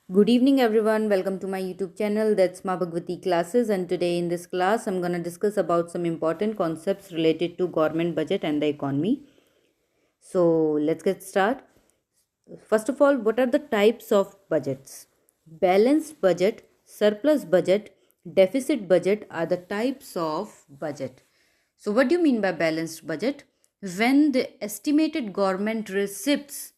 Good evening, everyone. Welcome to my YouTube channel. That's Ma Bhagwati Classes, and today in this class, I'm gonna discuss about some important concepts related to government budget and the economy. So let's get started. First of all, what are the types of budgets? Balanced budget, surplus budget, deficit budget are the types of budget. So what do you mean by balanced budget? When the estimated government receipts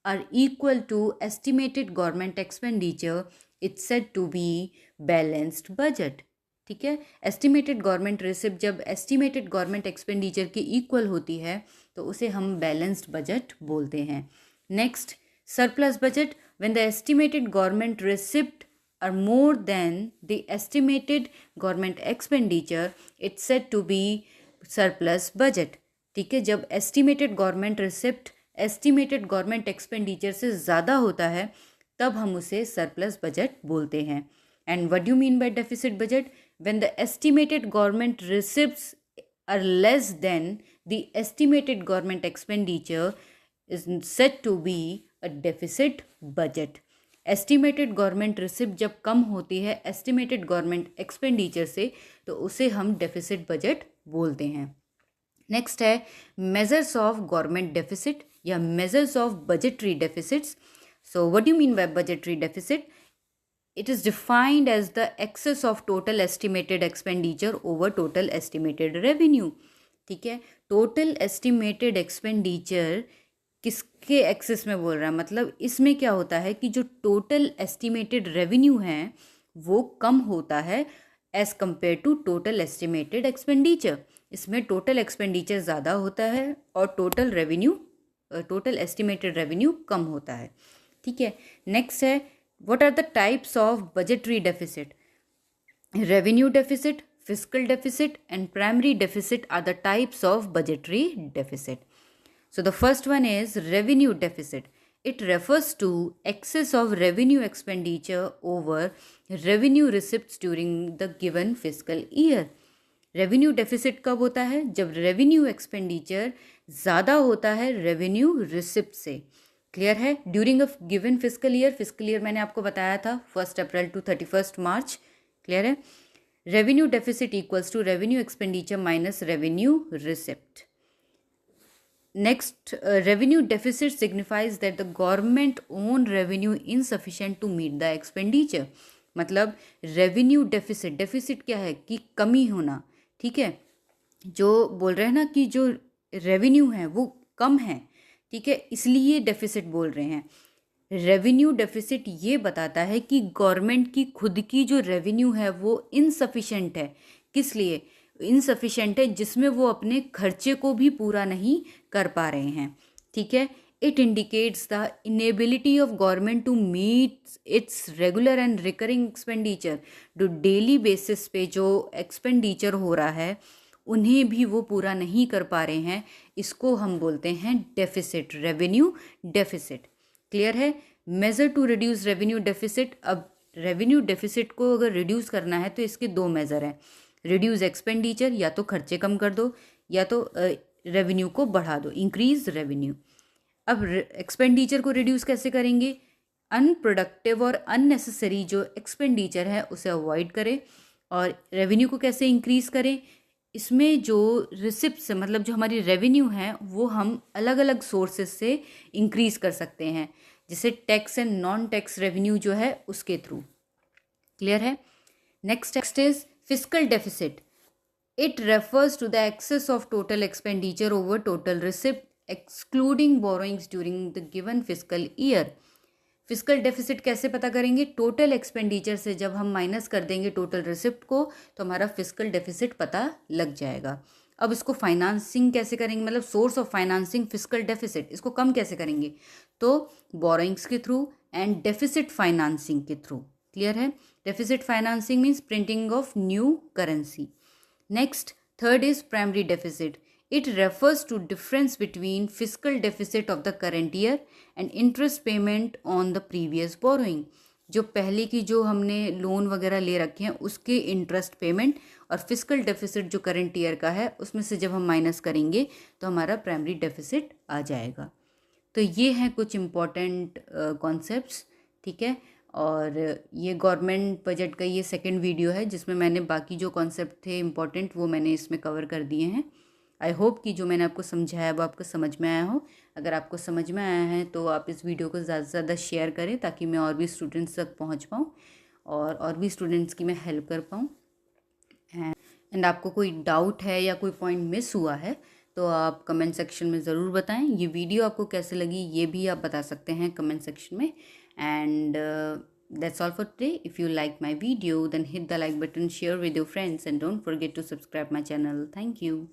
are equal to estimated government expenditure, it's said to be balanced budget. ठीक है, estimated government receipt जब estimated government expenditure के equal होती है तो उसे हम balanced budget बोलते हैं. Next, surplus budget, when the estimated government receipt are more than the estimated government expenditure, it's said to be surplus budget. ठीक है, जब estimated government receipt estimated government expenditure से ज़्यादा होता है तब हम उसे सरप्लस बजट बोलते हैं. And what do you mean by deficit budget? When the estimated government receipts are less than the estimated government expenditure is said to be a deficit budget. Estimated government receipt जब कम होती है estimated government expenditure से तो उसे हम deficit budget बोलते हैं. Next है मेजर्स ऑफ गवर्नमेंट डेफिसिट या measures of budgetary deficits. So what do you mean by budgetary deficit? It is defined as the excess of total estimated expenditure over total estimated revenue. ठीक है, total estimated expenditure किसके access में बोल रहा है? मतलब इसमें क्या होता है कि जो टोटल एस्टिमेटेड रेवेन्यू है वो कम होता है as compare to total estimated expenditure. इसमें टोटल एक्सपेंडिचर ज़्यादा होता है और टोटल एस्टिमेटेड रेवेन्यू कम होता है. ठीक है, नेक्स्ट है what are the types of budgetary deficit? Revenue deficit, fiscal deficit and primary deficit are the types of budgetary deficit. So the first one is revenue deficit. It refers to excess of revenue expenditure over revenue receipts during the given fiscal year. Revenue deficit कब होता है? जब revenue expenditure ज़्यादा होता है revenue receipt से. Clear है? During a given physical year मैंने आपको बताया था 1 अप्रैल टू 31 मार्च. क्लियर है? Revenue deficit equals to revenue expenditure minus revenue receipt. Next, revenue deficit signifies that the government own revenue insufficient to meet the expenditure. मतलब revenue deficit क्या है? कि कमी होना. ठीक है, जो बोल रहे हैं ना कि जो रेवेन्यू है वो कम है. ठीक है, इसलिए डेफिसिट बोल रहे हैं. रेवेन्यू डेफिसिट ये बताता है कि गवर्नमेंट की खुद की जो रेवेन्यू है वो इनसफिशिएंट है. किस लिए इनसफिशिएंट है? जिसमें वो अपने खर्चे को भी पूरा नहीं कर पा रहे हैं. ठीक है, it indicates the inability of government to meet its regular and recurring expenditure. जो डेली बेसिस पे जो एक्सपेंडिचर हो रहा है उन्हें भी वो पूरा नहीं कर पा रहे हैं. इसको हम बोलते हैं डेफिसिट, रेवेन्यू डेफिसिट. क्लियर है? Measure to reduce revenue deficit. अब रेवेन्यू डेफिसिट को अगर रिड्यूस करना है तो इसके दो मेजर हैं. रिड्यूस एक्सपेंडिचर, या तो खर्चे कम कर दो या तो रेवेन्यू को बढ़ा दो, इंक्रीज रेवेन्यू. अब एक्सपेंडिचर को रिड्यूस कैसे करेंगे? अनप्रोडक्टिव और अननेसेसरी जो एक्सपेंडिचर है उसे अवॉइड करें. और रेवेन्यू को कैसे इंक्रीज करें? इसमें जो रिसिप्ट्स मतलब जो हमारी रेवेन्यू है वो हम अलग अलग सोर्सेस से इंक्रीज कर सकते हैं, जैसे tax and non tax revenue जो है उसके थ्रू. क्लियर है? Next is fiscal deficit. It refers to the excess of total expenditure over total receipt excluding borrowings during the given fiscal year. Fiscal deficit कैसे पता करेंगे? Total expenditure से जब हम माइनस कर देंगे टोटल रिसिप्ट को तो हमारा फिस्कल डेफिसिट पता लग जाएगा. अब इसको फाइनेंसिंग कैसे करेंगे? मतलब source of financing fiscal deficit, इसको कम कैसे करेंगे? तो बोरोइंग्स के थ्रू एंड डेफिसिट फाइनेंसिंग के थ्रू. क्लियर है? Deficit financing means printing of new currency. Next, third is primary deficit. It refers to difference between fiscal deficit of the current year and interest payment on the previous borrowing. जो पहले की जो हमने loan वगैरह ले रखे हैं उसके इंटरेस्ट पेमेंट और फिस्कल डेफिसिट जो करंट ईयर का है उसमें से जब हम माइनस करेंगे तो हमारा प्राइमरी डेफिसिट आ जाएगा. तो ये हैं कुछ इम्पॉर्टेंट कॉन्सेप्ट्स. ठीक है, और ये गवर्नमेंट बजट का ये सेकंड वीडियो है जिसमें मैंने बाकी जो कॉन्सेप्ट थे इम्पोर्टेंट वो मैंने इसमें कवर कर दिए हैं। आई होप कि जो मैंने आपको समझाया वो आपको समझ में आया हो। अगर आपको समझ में आया है तो आप इस वीडियो को ज़्यादा से ज़्यादा शेयर करें ताकि मैं और भी स्टूडेंट्स तक पहुंच पाऊँ और भी स्टूडेंट्स की मैं हेल्प कर पाऊँ। एंड आपको कोई डाउट है या कोई पॉइंट मिस हुआ है तो आप कमेंट सेक्शन में ज़रूर बताएं। ये वीडियो आपको कैसे लगी ये भी आप बता सकते हैं कमेंट सेक्शन में। And that's all for today. If you like my video, then hit the like button, share with your friends, and don't forget to subscribe my channel. Thank you.